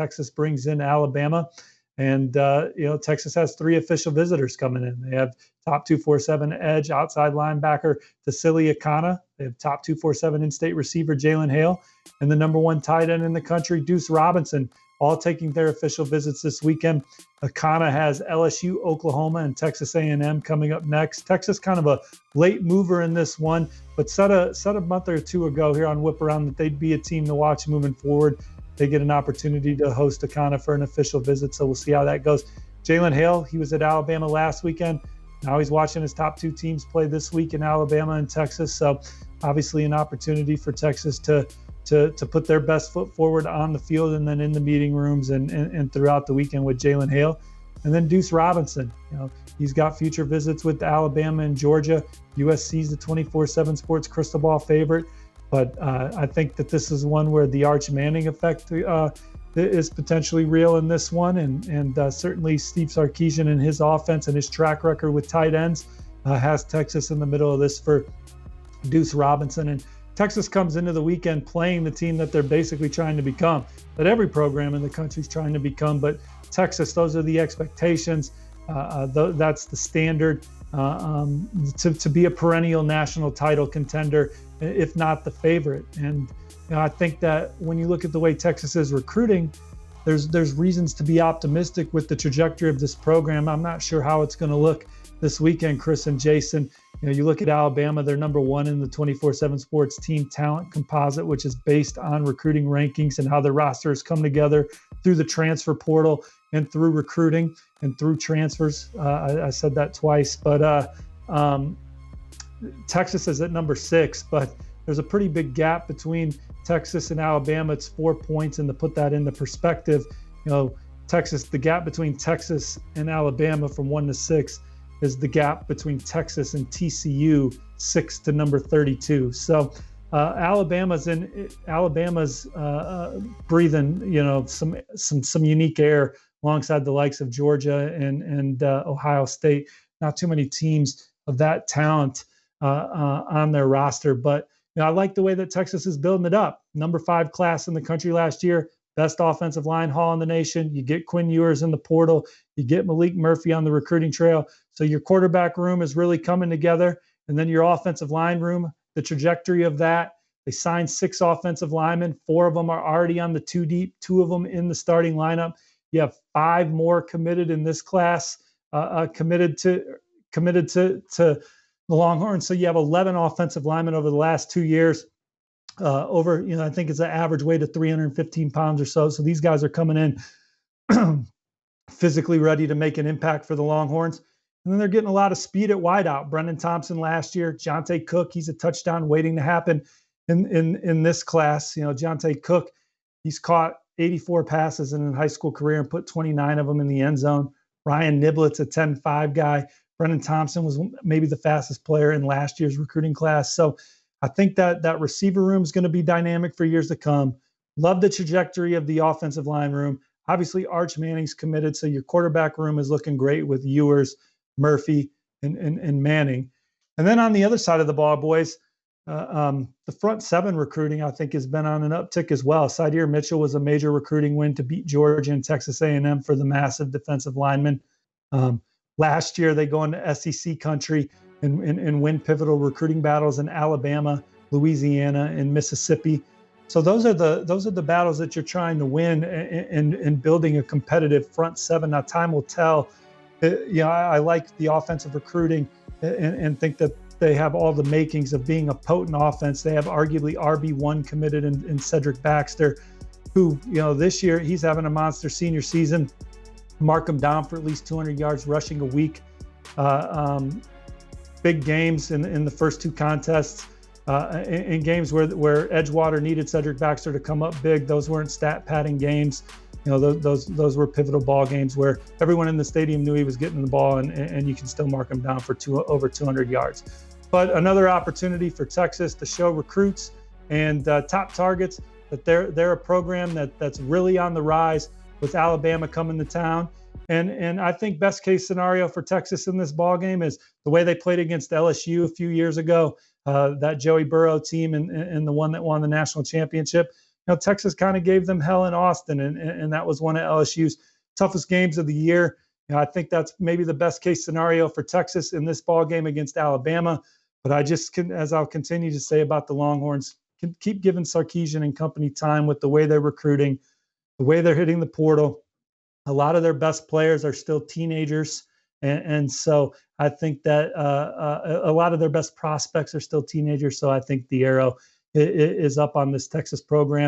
Texas brings in Alabama. And, Texas has 3 official visitors coming in. They have top 247 edge outside linebacker Tassili Akana. They have top 247 in-state receiver Jalen Hale, and the number 1 tight end in the country, Deuce Robinson, all taking their official visits this weekend. Akana has LSU, Oklahoma, and Texas A&M coming up next. Texas kind of a late mover in this one, but said a month or two ago here on Whiparound that they'd be a team to watch moving forward. They get an opportunity to host Akana for an official visit, so we'll see how that goes. Jalen Hale, he was at Alabama last weekend. Now he's watching his top 2 teams play this week in Alabama and Texas. So obviously an opportunity for Texas to put their best foot forward on the field and then in the meeting rooms and throughout the weekend with Jalen Hale. And then Deuce Robinson, he's got future visits with Alabama and Georgia. USC's the 24/7 Sports crystal ball favorite. But I think that this is one where the Arch Manning effect is potentially real in this one. And certainly Steve Sarkisian and his offense and his track record with tight ends has Texas in the middle of this for Deuce Robinson. And Texas comes into the weekend playing the team that they're basically trying to become, that every program in the country is trying to become. But Texas, those are the expectations. That's the standard to be a perennial national title contender, if not the favorite. And I think that when you look at the way Texas is recruiting, there's reasons to be optimistic with the trajectory of this program. I'm not sure how it's going to look this weekend, Chris and Jason. You look at Alabama, they're number 1 in the 24/7 Sports team talent composite, which is based on recruiting rankings and how their roster has come together through the transfer portal and through recruiting and through transfers. I said that twice, but Texas is at number 6, but there's a pretty big gap between Texas and Alabama. It's 4 points, and to put that into perspective, the gap between Texas and Alabama from 1 to 6 is the gap between Texas and TCU, 6 to number 32. So Alabama's breathing, some unique air alongside the likes of Georgia and Ohio State. Not too many teams of that talent on their roster, but I like the way that Texas is building it up. Number 5 class in the country last year, best offensive line haul in the nation. You get Quinn Ewers in the portal. You get Malik Murphy on the recruiting trail. So your quarterback room is really coming together. And then your offensive line room, the trajectory of that. They signed 6 offensive linemen. 4 of them are already on the 2 deep, 2 of them in the starting lineup. You have 5 more committed in this class, committed to the Longhorns. So you have 11 offensive linemen over the last 2 years. I think it's an average weight of 315 pounds or so. So these guys are coming in physically ready to make an impact for the Longhorns. And then they're getting a lot of speed at wideout. Brendan Thompson last year, Jonte Cook, he's a touchdown waiting to happen in this class. Jonte Cook, he's caught 84 passes in his high school career and put 29 of them in the end zone. Ryan Niblett's a 10-5 guy. Brendan Thompson was maybe the fastest player in last year's recruiting class. So I think that receiver room is going to be dynamic for years to come. Love the trajectory of the offensive line room. Obviously, Arch Manning's committed, so your quarterback room is looking great with Ewers, Murphy, and Manning. And then on the other side of the ball, boys, the front 7 recruiting, I think, has been on an uptick as well. Sydir Mitchell was a major recruiting win to beat Georgia and Texas A&M for the massive defensive lineman. Last year, they go into SEC country and win pivotal recruiting battles in Alabama, Louisiana, and Mississippi. So those are the battles that you're trying to win and building a competitive front 7. Now, time will tell. I like the offensive recruiting and think that they have all the makings of being a potent offense. They have arguably RB1 committed in Cedric Baxter, who, this year he's having a monster senior season. Mark him down for at least 200 yards rushing a week. Big games in the first 2 contests. In games where Edgewater needed Cedric Baxter to come up big, those weren't stat padding games. Those were pivotal ball games where everyone in the stadium knew he was getting the ball, and you can still mark him down for over 200 yards. But another opportunity for Texas to show recruits and top targets that they're a program that's really on the rise, with Alabama coming to town. And I think best case scenario for Texas in this ball game is the way they played against LSU a few years ago, that Joey Burrow team and the one that won the national championship. Texas kind of gave them hell in Austin, and that was one of LSU's toughest games of the year. I think that's maybe the best case scenario for Texas in this ball game against Alabama. But I just can, as I'll continue to say about the Longhorns, can keep giving Sarkisian and company time with the way they're recruiting, the way they're hitting the portal. A lot of their best players are still teenagers. And so I think that a lot of their best prospects are still teenagers. So I think the arrow is up on this Texas program.